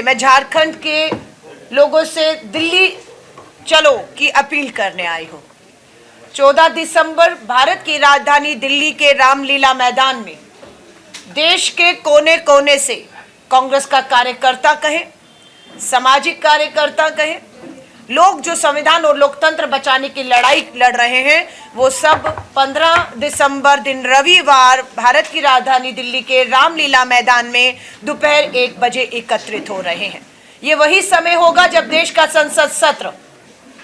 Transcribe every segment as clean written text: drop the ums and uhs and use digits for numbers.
मैं झारखंड के लोगों से दिल्ली चलो की अपील करने आई हूं। 14 दिसंबर भारत की राजधानी दिल्ली के रामलीला मैदान में देश के कोने कोने से कांग्रेस का कार्यकर्ता कहें, सामाजिक कार्यकर्ता कहें, लोग जो संविधान और लोकतंत्र बचाने की लड़ाई लड़ रहे हैं, वो सब 15 दिसंबर दिन रविवार भारत की राजधानी दिल्ली के रामलीला मैदान में दोपहर 1 बजे एकत्रित हो रहे हैं। ये वही समय होगा जब देश का संसद सत्र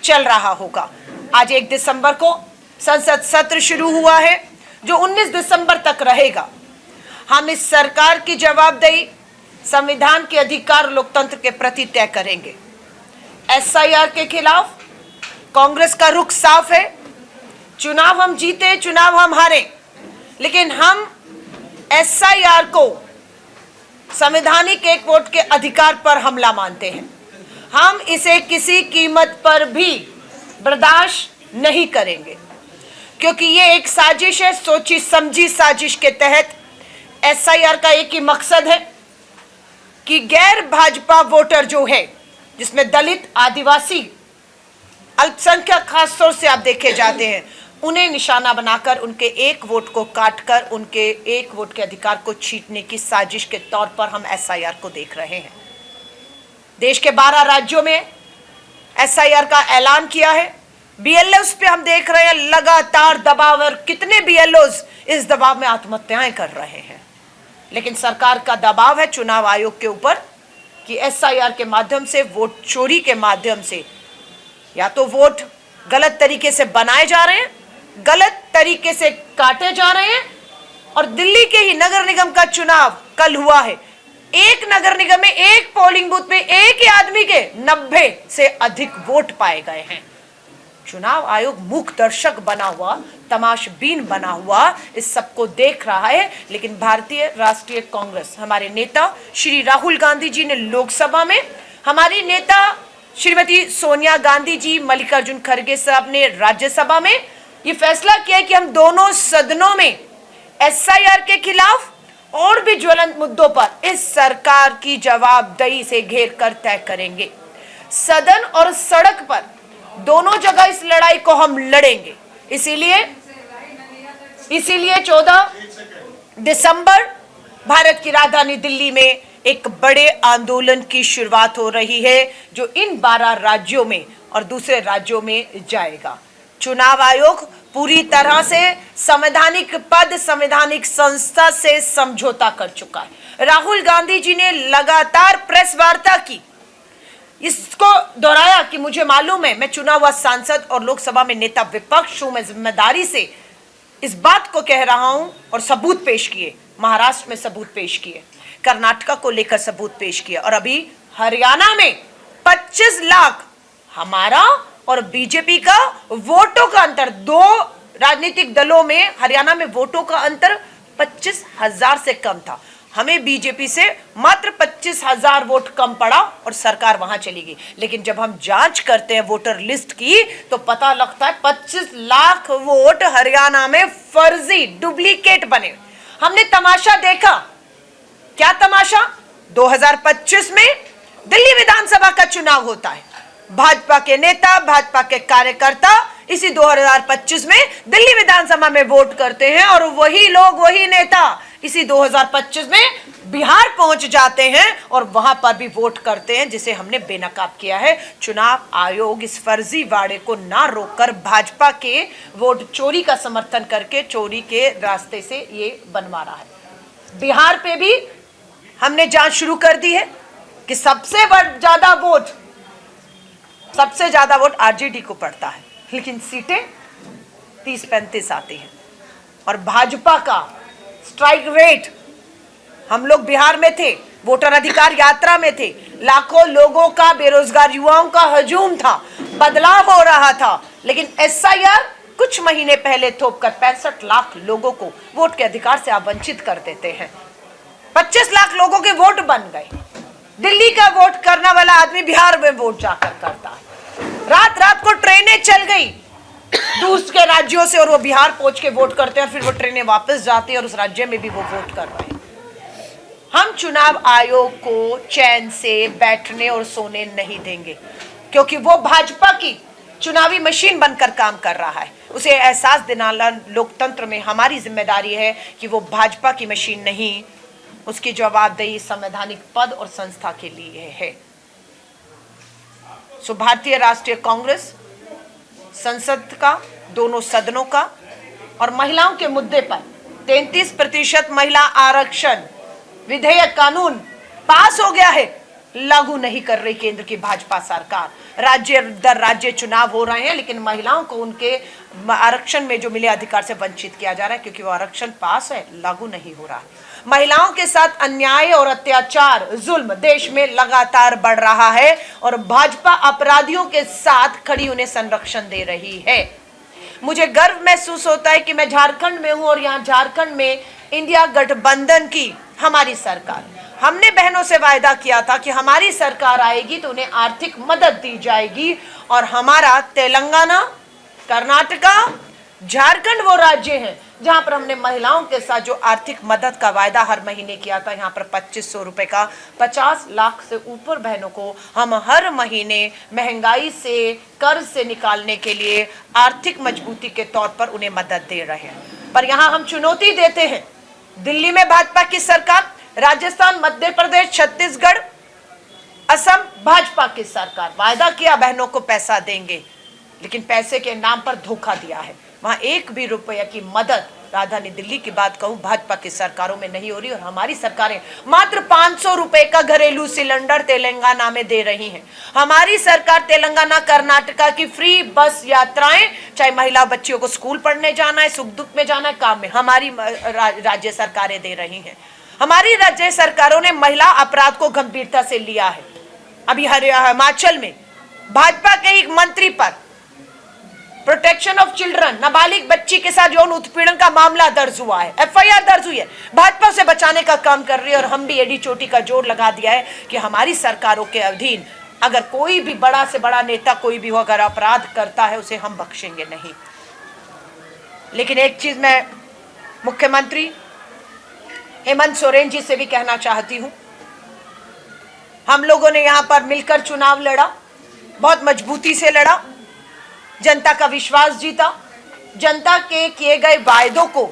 चल रहा होगा। आज 1 दिसंबर को संसद सत्र शुरू हुआ है जो 19 दिसंबर तक रहेगा। हम इस सरकार की जवाबदेही संविधान के अधिकार लोकतंत्र के प्रति तय करेंगे। एसआईआर के खिलाफ कांग्रेस का रुख साफ है। चुनाव हम जीते, चुनाव हम हारे, लेकिन हम एसआईआर को संवैधानिक एक वोट के अधिकार पर हमला मानते हैं। हम इसे किसी कीमत पर भी बर्दाश्त नहीं करेंगे, क्योंकि ये एक साजिश है। सोची समझी साजिश के तहत एसआईआर का एक ही मकसद है कि गैर भाजपा वोटर जो है, जिसमें दलित, आदिवासी, अल्पसंख्यक खास तौर से आप देखे जाते हैं, उन्हें निशाना बनाकर उनके एक वोट को काटकर उनके एक वोट के अधिकार को छीनने की साजिश के तौर पर हम एसआईआर को देख रहे हैं। देश के 12 राज्यों में एसआईआर का ऐलान किया है। बीएलओस पे हम देख रहे हैं लगातार दबाव, और कितने बीएलओस इस दबाव में आत्महत्याएं कर रहे हैं। लेकिन सरकार का दबाव है चुनाव आयोग के ऊपर कि एसआईआर के माध्यम से, वोट चोरी के माध्यम से, या तो वोट गलत तरीके से बनाए जा रहे हैं, गलत तरीके से काटे जा रहे हैं। और दिल्ली के ही नगर निगम का चुनाव कल हुआ है। एक नगर निगम में एक पोलिंग बूथ में एक ही आदमी के 90 से अधिक वोट पाए गए हैं। चुनाव आयोग मूक दर्शक बना हुआ, तमाशबीन बना हुआ इस सबको देख रहा है। लेकिन भारतीय राष्ट्रीय कांग्रेस, हमारे नेता श्री राहुल गांधी जी ने लोकसभा में, हमारी नेता श्रीमती सोनिया गांधी जी, मल्लिकार्जुन खड़गे साहब ने राज्यसभा में ये फैसला किया कि हम दोनों सदनों में एसआईआर के खिलाफ और भी ज्वलंत मुद्दों पर इस सरकार की जवाबदेही से घेर कर तय करेंगे। सदन और सड़क पर दोनों जगह इस लड़ाई को हम लड़ेंगे। इसीलिए 14 दिसंबर भारत की राजधानी दिल्ली में एक बड़े आंदोलन की शुरुआत हो रही है, जो इन 12 राज्यों में और दूसरे राज्यों में जाएगा। चुनाव आयोग पूरी तरह से संवैधानिक पद, संवैधानिक संस्था से समझौता कर चुका है। राहुल गांधी जी ने लगातार प्रेस वार्ता की, इसको दोहराया कि मुझे मालूम है, मैं चुना हुआ सांसद और लोकसभा में नेता विपक्ष हूं, मैं जिम्मेदारी से इस बात को कह रहा हूं। और सबूत पेश किए, महाराष्ट्र में सबूत पेश किए, कर्नाटका को लेकर सबूत पेश किए, और अभी हरियाणा में 25 लाख हमारा और बीजेपी का वोटों का अंतर, 2 राजनीतिक दलों में हरियाणा में वोटों का अंतर 25,000 से कम था। हमें बीजेपी से मात्र 25,000 वोट कम पड़ा और सरकार वहां चली गई। लेकिन जब हम जांच करते हैं वोटर लिस्ट की, तो पता लगता है 25 लाख वोट हरियाणा में फर्जी, डुप्लीकेट बने। हमने तमाशा देखा। क्या तमाशा? 2025 में दिल्ली विधानसभा का चुनाव होता है। भाजपा के नेता, भाजपा के कार्यकर्ता इसी 2025 में दिल्ली विधानसभा में वोट करते हैं, और वही लोग, वही नेता इसी 2025 में बिहार पहुंच जाते हैं और वहां पर भी वोट करते हैं, जिसे हमने बेनकाब किया है। चुनाव आयोग इस फर्जी वाड़े को ना रोककर भाजपा के वोट चोरी का समर्थन करके चोरी के रास्ते से ये बनवा रहा है। बिहार पे भी हमने जांच शुरू कर दी है कि सबसे ज्यादा वोट आरजेडी को पड़ता है, लेकिन सीटें 30-35 आती हैं। और भाजपा का स्ट्राइक रेट, हम लोग बिहार में थे, वोटर अधिकार यात्रा में थे, लाखों लोगों का, बेरोजगार युवाओं का हजूम था, बदलाव हो रहा था। लेकिन एसआईआर कुछ महीने पहले थोपकर 65 लाख लोगों को वोट के अधिकार से आप वंचित कर देते हैं। 25 लाख लोगों के वोट बन गए। दिल्ली का वोट करने वाला आदमी बिहार में वोट जाकर करता है। रात रात को ट्रेनें चल गई दूसरे राज्यों से, और वो बिहार पहुंच के वोट करते हैं, और फिर वो ट्रेनें वापस जाती है और उस राज्य में भी वो वोट कर रहे हैं। हम चुनाव आयोग को चैन से बैठने और सोने नहीं देंगे, क्योंकि वो भाजपा की चुनावी मशीन बनकर काम कर रहा है। उसे एहसास दिलाना लोकतंत्र में हमारी जिम्मेदारी है कि वो भाजपा की मशीन नहीं, उसकी जवाबदेही संवैधानिक पद और संस्था के लिए है। सो भारतीय राष्ट्रीय कांग्रेस संसद का, दोनों सदनों का और महिलाओं के मुद्दे पर 33% महिला आरक्षण विधेयक कानून पास हो गया है, लागू नहीं कर रही केंद्र की भाजपा सरकार। राज्य दर राज्य चुनाव हो रहे हैं, लेकिन महिलाओं को उनके आरक्षण में जो मिले अधिकार से वंचित किया जा रहा है, क्योंकि वो आरक्षण पास है, लागू नहीं हो रहा। महिलाओं के साथ अन्याय और अत्याचार, जुल्म देश में लगातार बढ़ रहा है और भाजपा अपराधियों के साथ खड़ी उन्हें संरक्षण दे रही है। मुझे गर्व महसूस होता है कि मैं झारखंड में हूं और यहाँ झारखंड में इंडिया गठबंधन की हमारी सरकार, हमने बहनों से वायदा किया था कि हमारी सरकार आएगी तो उन्हें आर्थिक मदद दी जाएगी, और हमारा तेलंगाना, कर्नाटका, झारखंड वो राज्य हैं जहां पर हमने महिलाओं के साथ जो आर्थिक मदद का वायदा हर महीने किया था, यहाँ पर 2500 रुपए का 50 लाख से ऊपर बहनों को हम हर महीने महंगाई से, कर्ज से निकालने के लिए आर्थिक मजबूती के तौर पर उन्हें मदद दे रहे हैं। पर यहाँ हम चुनौती देते हैं, दिल्ली में भाजपा की सरकार, राजस्थान, मध्य प्रदेश, छत्तीसगढ़, असम भाजपा की सरकार, वायदा किया बहनों को पैसा देंगे, लेकिन पैसे के नाम पर धोखा दिया है। वहां एक भी रुपया की मदद, राजधानी दिल्ली की बात कहूं, भाजपा की सरकारों में नहीं हो रही, और हमारी सरकारें मात्र 500 रुपए का घरेलू सिलेंडर तेलंगाना में दे रही हैं। हमारी सरकार तेलंगाना, कर्नाटका की फ्री बस यात्राएं, चाहे महिला बच्चियों को स्कूल पढ़ने जाना है, सुख दुख में जाना है, काम में, हमारी राज्य सरकारें दे रही हैं। हमारी राज्य सरकारों ने महिला अपराध को गंभीरता से लिया है। अभी हिमाचल में भाजपा के एक मंत्री पर प्रोटेक्शन ऑफ चिल्ड्रन, नाबालिग बच्ची के साथ यौन उत्पीड़न का मामला दर्ज हुआ है, एफआईआर दर्ज हुई है। भाजपा से बचाने का काम कर रही है, और हम भी एडी चोटी का जोर लगा दिया है कि हमारी सरकारों के अधीन अगर कोई भी बड़ा से बड़ा नेता कोई भी हो, अगर अपराध करता है, उसे हम बख्शेंगे नहीं। लेकिन एक चीज मैं मुख्यमंत्री हेमंत सोरेन जी से भी कहना चाहती हूं, हम लोगों ने यहां पर मिलकर चुनाव लड़ा, बहुत मजबूती से लड़ा, जनता का विश्वास जीता, जनता के किए गए वायदों को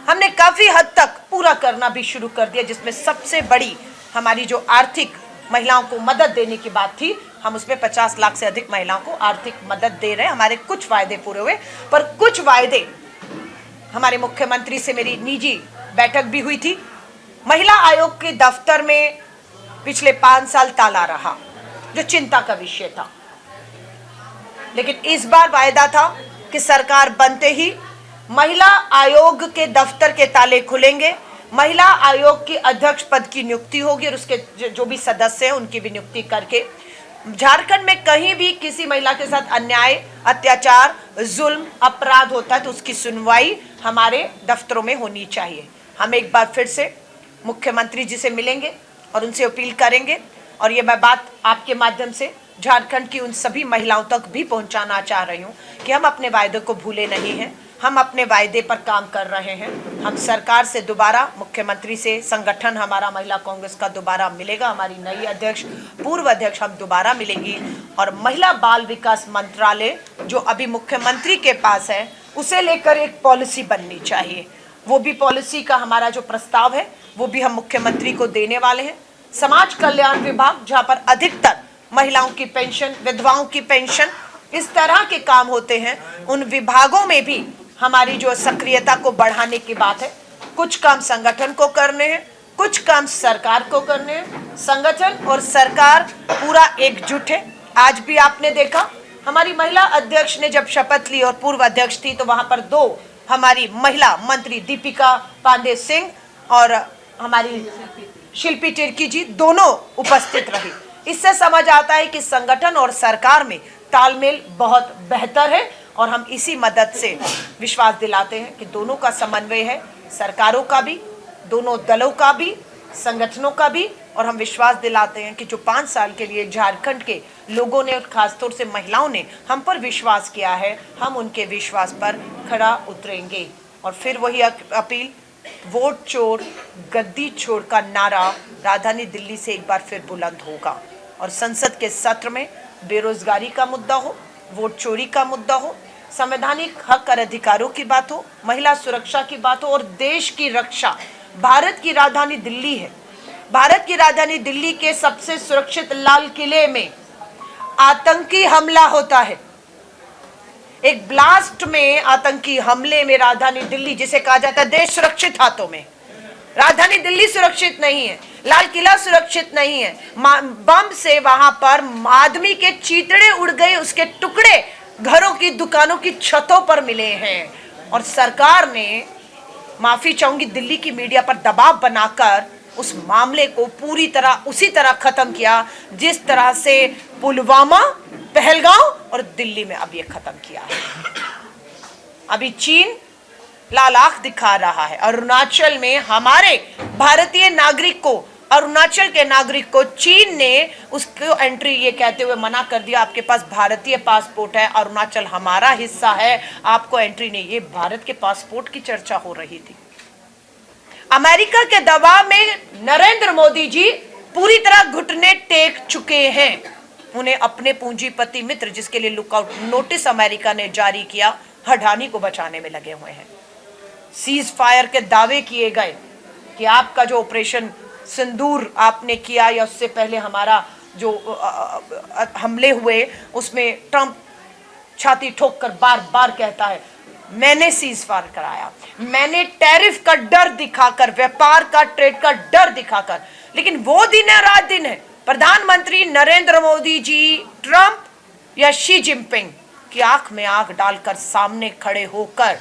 हमने काफी हद तक पूरा करना भी शुरू कर दिया, जिसमें सबसे बड़ी हमारी जो आर्थिक महिलाओं को मदद देने की बात थी, हम उसमें 50 लाख से अधिक महिलाओं को आर्थिक मदद दे रहे हैं। हमारे कुछ वायदे पूरे हुए, पर कुछ वायदे, हमारे मुख्यमंत्री से मेरी निजी बैठक भी हुई थी। महिला आयोग के दफ्तर में पिछले 5 साल ताला रहा, जो चिंता का विषय था, लेकिन इस बार वायदा था कि सरकार बनते ही महिला आयोग के दफ्तर के ताले खुलेंगे, महिला आयोग की अध्यक्ष पद की नियुक्ति होगी, और उसके जो भी सदस्य हैं उनकी भी नियुक्ति करके झारखंड में कहीं भी किसी महिला के साथ अन्याय, अत्याचार, जुल्म, अपराध होता है तो उसकी सुनवाई हमारे दफ्तरों में होनी चाहिए। हम एक बार फिर से मुख्यमंत्री जी से मिलेंगे और उनसे अपील करेंगे, और ये मैं बात आपके माध्यम से झारखंड की उन सभी महिलाओं तक भी पहुंचाना चाह रही हूं कि हम अपने वायदे को भूले नहीं हैं, हम अपने वायदे पर काम कर रहे हैं। हम सरकार से दोबारा, मुख्यमंत्री से, संगठन हमारा महिला कांग्रेस का दोबारा मिलेगा, हमारी नई अध्यक्ष, पूर्व अध्यक्ष हम दोबारा मिलेंगी, और महिला बाल विकास मंत्रालय जो अभी मुख्यमंत्री के पास है, उसे लेकर एक पॉलिसी बननी चाहिए। वो भी पॉलिसी का हमारा जो प्रस्ताव है वो भी हम मुख्यमंत्री को देने वाले हैं। समाज कल्याण विभाग, जहाँ पर अधिकतर महिलाओं की पेंशन, विधवाओं की पेंशन, इस तरह के काम होते हैं, उन विभागों में भी हमारी जो सक्रियता को बढ़ाने की बात है। कुछ काम संगठन को करने हैं, कुछ काम सरकार को करने हैं। संगठन और सरकार पूरा एकजुट है। आज भी आपने देखा हमारी महिला अध्यक्ष ने जब शपथ ली और पूर्व अध्यक्ष थी, तो वहां पर 2 हमारी महिला मंत्री दीपिका पांडे सिंह और हमारी शिल्पी टिर्की जी दोनों उपस्थित रही। इससे समझ आता है कि संगठन और सरकार में तालमेल बहुत बेहतर है, और हम इसी मदद से विश्वास दिलाते हैं कि दोनों का समन्वय है, सरकारों का भी, दोनों दलों का भी, संगठनों का भी। और हम विश्वास दिलाते हैं कि जो 5 साल के लिए झारखंड के लोगों ने और खासतौर से महिलाओं ने हम पर विश्वास किया है, हम उनके विश्वास पर खरा उतरेंगे। और फिर वही अपील वोट चोर गद्दी छोड़ का नारा राजधानी दिल्ली से एक बार फिर बुलंद होगा और संसद के सत्र में बेरोजगारी का मुद्दा हो, वोट चोरी का मुद्दा हो, संवैधानिक हक और अधिकारों की बात हो, महिला सुरक्षा की बात हो और देश की रक्षा। भारत की राजधानी दिल्ली है। भारत की राजधानी दिल्ली के सबसे सुरक्षित लाल किले में आतंकी हमला होता है। एक ब्लास्ट में, आतंकी हमले में राजधानी दिल्ली, जिसे कहा जाता है देश सुरक्षित हाथों में, राजधानी दिल्ली सुरक्षित नहीं है, लाल किला सुरक्षित नहीं है। बम से वहां पर आदमी के चीतड़े उड़ गए, उसके टुकड़े घरों की, दुकानों की छतों पर मिले हैं और सरकार ने, माफी चाहूंगी, दिल्ली की मीडिया पर दबाव बनाकर उस मामले को पूरी तरह उसी तरह खत्म किया जिस तरह से पुलवामा, पहलगांव और दिल्ली में अब ये खत्म किया है। अभी चीन लाल आंख दिखा रहा है। अरुणाचल में हमारे भारतीय नागरिक को, अरुणाचल के नागरिक को चीन ने उसको एंट्री ये कहते हुए मना कर दिया, आपके पास भारतीय पासपोर्ट है, अरुणाचल हमारा हिस्सा है, आपको एंट्री नहीं। ये भारत के पासपोर्ट की चर्चा हो रही थी। अमेरिका के दबाव में नरेंद्र मोदी जी पूरी तरह घुटने टेक चुके हैं। उन्हें अपने पूंजीपति मित्र, जिसके लिए लुकआउट नोटिस अमेरिका ने जारी किया, हटाने को बचाने में लगे हुए हैं। सीज फायर के दावे किए गए कि आपका जो ऑपरेशन सिंदूर आपने किया या उससे पहले हमारा जो हमले हुए, उसमें ट्रंप छाती ठोक कर बार बार कहता है मैंने सीज फायर कराया, मैंने टैरिफ का डर दिखाकर, व्यापार का, ट्रेड का डर दिखाकर। लेकिन वो दिन है, रात दिन है, प्रधानमंत्री नरेंद्र मोदी जी ट्रंप या शी जिनपिंग की आंख में आंख डालकर सामने खड़े होकर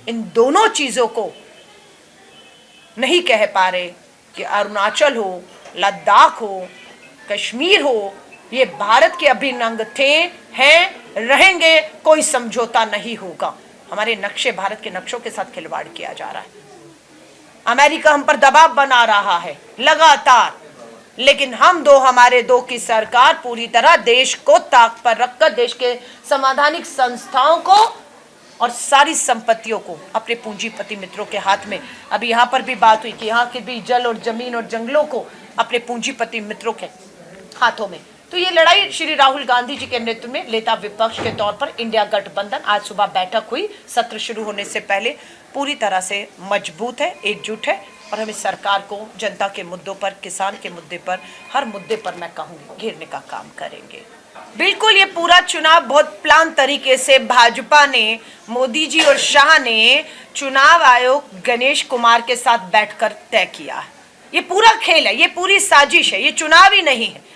इन दोनों चीजों को नहीं कह पा रहे कि अरुणाचल हो, लद्दाख हो, कश्मीर हो, ये भारत के अभिन्न अंग थे, हैं, रहेंगे, कोई समझौता नहीं होगा। हमारे नक्शे, भारत के नक्शों के साथ खिलवाड़ किया जा रहा है। अमेरिका हम पर दबाव बना रहा है लगातार, लेकिन हमारे दो की सरकार पूरी तरह देश को ताक पर रखकर देश के संवैधानिक संस्थाओं को और सारी संपत्तियों को अपने पूंजीपति मित्रों के हाथ में, अभी यहाँ पर भी बात हुई कि यहाँ के भी जल और जमीन और जंगलों को अपने पूंजीपति मित्रों के हाथों में। तो ये लड़ाई श्री राहुल गांधी जी के नेतृत्व में लेता विपक्ष के तौर पर इंडिया गठबंधन, आज सुबह बैठक हुई, सत्र शुरू होने से पहले, पूरी तरह से मजबूत है, एकजुट है और हम इस सरकार को जनता के मुद्दों पर, किसान के मुद्दे पर, हर मुद्दे पर मैं कहूँगी घेरने का काम करेंगे। बिल्कुल ये पूरा चुनाव बहुत प्लान तरीके से भाजपा ने, मोदी जी और शाह ने चुनाव आयोग गणेश कुमार के साथ बैठकर तय किया है। ये पूरा खेल है, ये पूरी साजिश है, ये चुनाव ही नहीं है।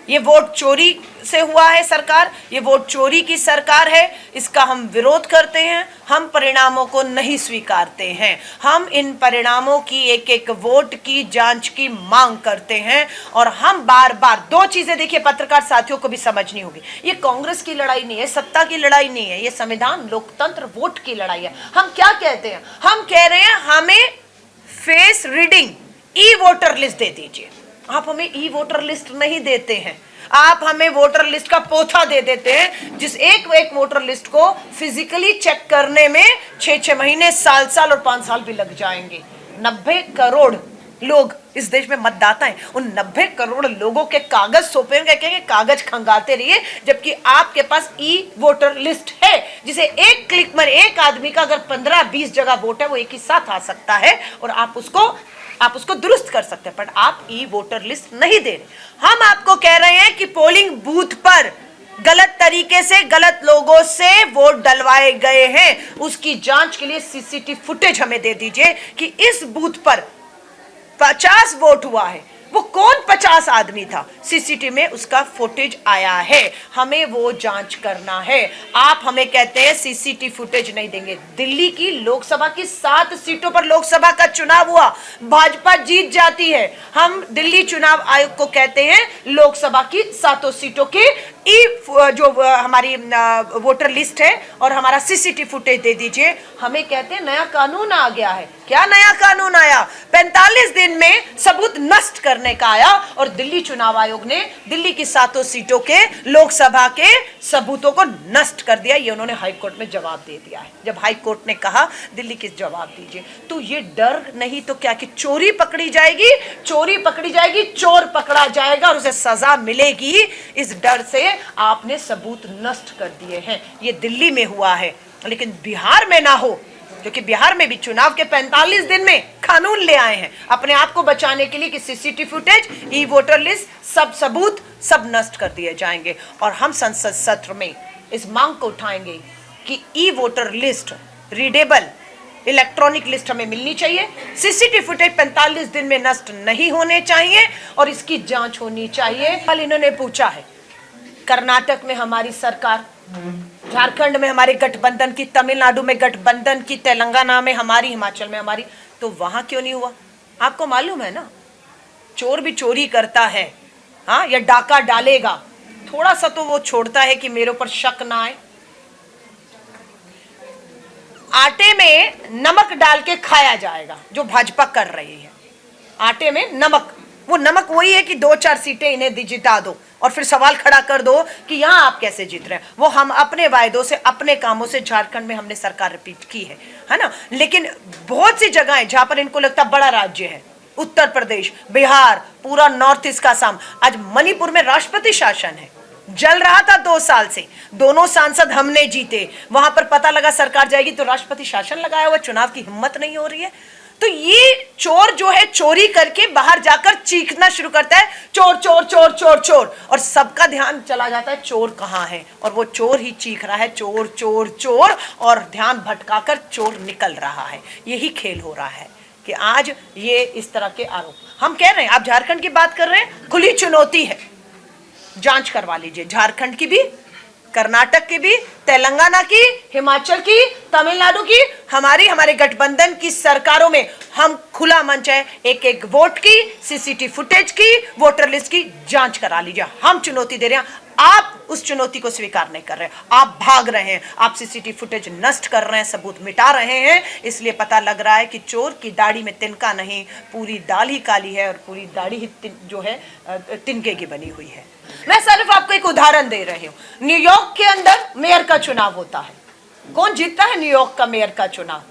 ये वोट चोरी से हुआ है सरकार, ये वोट चोरी की सरकार है, इसका हम विरोध करते हैं, हम परिणामों को नहीं स्वीकारते हैं, हम इन परिणामों की एक एक वोट की जांच की मांग करते हैं और हम बार बार दो चीजें, देखिए पत्रकार साथियों को भी समझनी होगी, ये कांग्रेस की लड़ाई नहीं है, सत्ता की लड़ाई नहीं है, ये संविधान, लोकतंत्र, वोट की लड़ाई है। हम क्या कहते हैं? हम कह रहे हैं हमें फेस रीडिंग ई वोटर लिस्ट दे दीजिए। आप हमें ई वोटर लिस्ट नहीं देते हैं, आप हमें वोटर लिस्ट का पोथा दे देते हैं, जिस एक वोटर लिस्ट को फिजिकली चेक करने में 6 महीने, साल और 5 साल भी लग जाएंगे। 90 करोड़ लोग इस देश में मतदाता हैं, उन 90 करोड़ लोगों के कागज सौंपेंगे, कहेंगे कागज खंगाते रहिए, जबकि आपके पास ई वोटर लिस्ट है, जिसे एक क्लिक में एक आदमी का अगर 15-20 जगह वोट है वो एक ही साथ आ सकता है और आप उसको दुरुस्त कर सकते हैं, पर आप ई वोटर लिस्ट नहीं दे रहे। हम आपको कह रहे हैं कि पोलिंग बूथ पर गलत तरीके से, गलत लोगों से वोट डलवाए गए हैं, उसकी जांच के लिए सीसीटीवी फुटेज हमें दे दीजिए कि इस बूथ पर 50 वोट हुआ है, वो कौन 50 आदमी था, सीसीटीवी में उसका फुटेज आया है, हमें वो जांच करना है। आप हमें कहते हैं सीसीटीवी फुटेज नहीं देंगे। दिल्ली की लोकसभा की 7 सीटों पर लोकसभा का चुनाव हुआ, भाजपा जीत जाती है। हम दिल्ली चुनाव आयोग को कहते हैं लोकसभा की 7 सीटों की जो हमारी वोटर लिस्ट है और हमारा सीसीटीवी फुटेज दे दीजिए। हमें कहते हैं नया कानून आ गया है। क्या नया कानून आया? 45 दिन में सबूत नष्ट करने का आया और दिल्ली चुनाव आयोग ने दिल्ली की 7 सीटों के लोकसभा के सबूतों को नष्ट कर दिया। ये उन्होंने हाई कोर्ट में जवाब दे दिया है। जब हाई कोर्ट ने कहा दिल्ली किस जवाब दीजिए, तो ये डर नहीं तो क्या कि चोरी पकड़ी जाएगी, चोरी पकड़ी जाएगी, चोर पकड़ा जाएगा और उसे सजा मिलेगी। इस डर से आपने सबूत नष्ट कर दिए हैं। ये दिल्ली में हुआ है, लेकिन बिहार में ना हो, क्योंकि बिहार में भी चुनाव के 45 दिन में कानून ले आए हैं अपने आप को बचाने के लिए कि सीसीटीवी फुटेज, ई वोटर लिस्ट, सब सबूत सब नष्ट कर दिए जाएंगे। और हम संसद सत्र में इस मांग को उठाएंगे कि E voter list readable electronic list हमें मिलनी चाहिए। सीसीटीवी फुटेज 45 दिन में नष्ट नहीं होने चाहिए और इसकी जांच होनी चाहिए। कल इन्होंने पूछा है कर्नाटक में हमारी सरकार, झारखंड में हमारे गठबंधन की, तमिलनाडु में गठबंधन की, तेलंगाना में हमारी, हिमाचल में हमारी, तो वहां क्यों नहीं हुआ? आपको मालूम है ना, चोर भी चोरी करता है, हाँ, या डाका डालेगा, थोड़ा सा तो वो छोड़ता है कि मेरे ऊपर शक ना आए। आटे में नमक डाल के खाया जाएगा जो भाजपा कर रही है। आटे में नमक, वो नमक वही है कि 2-4 सीटें इन्हें जिता दो और फिर सवाल खड़ा कर दो कि यहां आप कैसे जीत रहे हैं। वो हम अपने वायदों से, अपने कामों से, झारखंड में हमने सरकार रिपीट की है ना। लेकिन बहुत सी जगहें जहां पर इनको लगता बड़ा राज्य है, उत्तर प्रदेश, बिहार, पूरा नॉर्थ ईस्ट का असम, आज मणिपुर में राष्ट्रपति शासन है, जल रहा था 2 साल से, दोनों सांसद हमने जीते। वहां पर पता लगा सरकार जाएगी तो राष्ट्रपति शासन लगाया हुआ, चुनाव की हिम्मत नहीं हो रही है। तो ये चोर जो है चोरी करके बाहर जाकर चीखना शुरू करता है, चोर चोर चोर चोर चोर, और सबका ध्यान चला जाता है चोर कहाँ है, और वो चोर ही चीख रहा है चोर चोर चोर, और ध्यान भटकाकर चोर निकल रहा है। यही खेल हो रहा है कि आज ये इस तरह के आरोप हम कह रहे हैं। आप झारखंड की बात कर रहे हैं, खुली चुनौती है, जांच करवा लीजिए, झारखंड की भी, कर्नाटक की भी, तेलंगाना की, हिमाचल की, तमिलनाडु की, हमारे गठबंधन की सरकारों में हम खुला मंच है, एक एक वोट की, सीसीटीवी फुटेज की, वोटर लिस्ट की जांच करा लीजिए। हम चुनौती दे रहे हैं, आप उस चुनौती को स्वीकार नहीं कर रहे, आप भाग रहे हैं, आप सीसीटीवी फुटेज नष्ट कर रहे हैं, सबूत मिटा रहे हैं। इसलिए पता लग रहा है कि चोर की दाढ़ी में तिनका नहीं, पूरी दाल ही काली है और पूरी दाढ़ी ही जो है तिनके की बनी हुई है। मैं सिर्फ आपको एक उदाहरण दे रही हूं। न्यूयॉर्क के अंदर मेयर का चुनाव होता है। कौन जीतता है न्यूयॉर्क का मेयर का चुनाव?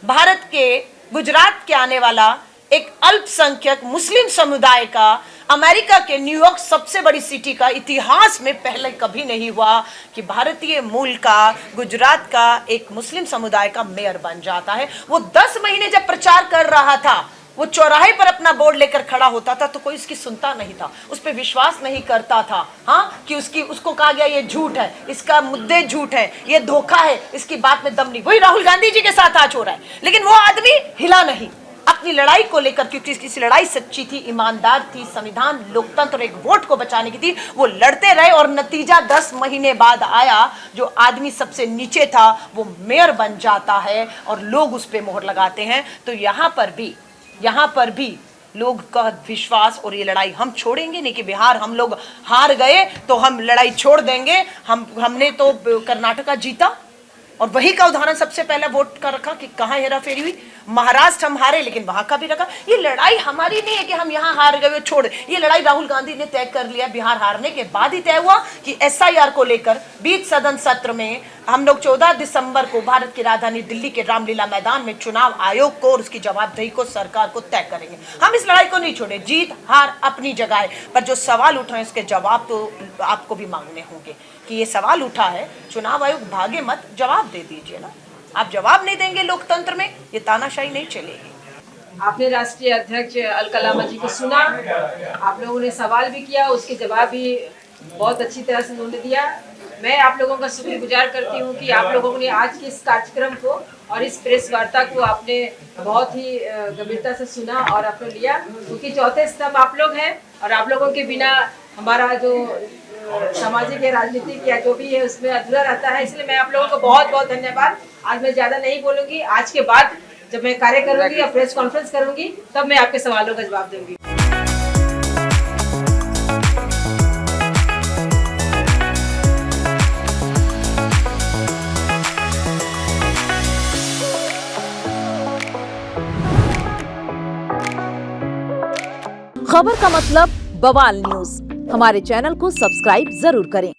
भारत के गुजरात के आने वाला एक अल्पसंख्यक मुस्लिम समुदाय का, अमेरिका के न्यूयॉर्क सबसे बड़ी सिटी का, इतिहास में पहले कभी नहीं हुआ कि भारतीय मूल का, गुजरात का एक मुस्लिम समुदाय का मेयर बन जाता है। वो 10 महीने जब प्रचार कर रहा था, वो चौराहे पर अपना बोर्ड लेकर खड़ा होता था तो कोई इसकी सुनता नहीं था, उस पर विश्वास नहीं करता था, हाँ, कि उसको कहा गया ये झूठ है, इसका मुद्दे झूठ है, ये धोखा है, इसकी बात में दम नहीं। वही राहुल गांधी जी के साथ आज हो रहा है, लेकिन वो आदमी हिला नहीं अपनी लड़ाई को लेकर, क्योंकि इसकी लड़ाई सच्ची थी, ईमानदार थी, संविधान, लोकतंत्र, एक वोट को बचाने की थी। वो लड़ते रहे और नतीजा 10 महीने बाद आया। जो आदमी सबसे नीचे था वो मेयर बन जाता है और लोग उस पर मोहर लगाते हैं। तो यहाँ पर भी लोग का विश्वास और ये लड़ाई हम छोड़ेंगे नहीं कि बिहार हम लोग हार गए तो हम लड़ाई छोड़ देंगे। हमने तो कर्नाटका जीता और वही का उदाहरण सबसे पहले वोट का रखा कि कहाँ हेराफेरी हुई। महाराष्ट्र हम हारे लेकिन वहां का भी रखा। ये लड़ाई हमारी नहीं है कि हम यहाँ हार गए छोड़, ये लड़ाई राहुल गांधी ने तय कर लिया। बिहार हारने के बाद ही तय हुआ कि एसआईआर को लेकर बीच सदन सत्र में हम लोग 14 दिसंबर को भारत की राजधानी दिल्ली के रामलीला मैदान में चुनाव आयोग को और उसकी जवाबदेही को, सरकार को तय करेंगे। हम इस लड़ाई को नहीं छोड़े। जीत हार अपनी जगह है, पर जो सवाल उठ रहे हैं उसके जवाब तो आपको भी मांगने होंगे कि ये सवाल उठा है, चुनाव आयोग भागे मत, जवाब दे दीजिए ना। आप जवाब नहीं देंगे लोकतंत्र में, ये तानाशाही नहीं चलेगी। आपने राष्ट्रीय अध्यक्ष अल कलामा जी को सुना, आप लोगों ने सवाल भी किया, उसके जवाब भी बहुत अच्छी तरह से उन्होंने दिया। मैं आप लोगों का शुक्रगुजार करती हूँ कि आप लोगों ने आज के इस कार्यक्रम को और इस प्रेस वार्ता को आपने बहुत ही गंभीरता से सुना और आपने लिया, क्योंकि चौथे स्तंभ आप लोग हैं और आप लोगों के बिना हमारा जो सामाजिक या राजनीतिक या जो भी है उसमें अधूरा रहता है। इसलिए मैं आप लोगों को बहुत बहुत धन्यवाद। आज मैं ज़्यादा नहीं बोलूँगी, आज के बाद जब मैं कार्य करूँगी या प्रेस कॉन्फ्रेंस करूँगी तब मैं आपके सवालों का जवाब दूँगी। खबर का मतलब बवाल न्यूज। हमारे चैनल को सब्सक्राइब जरूर करें।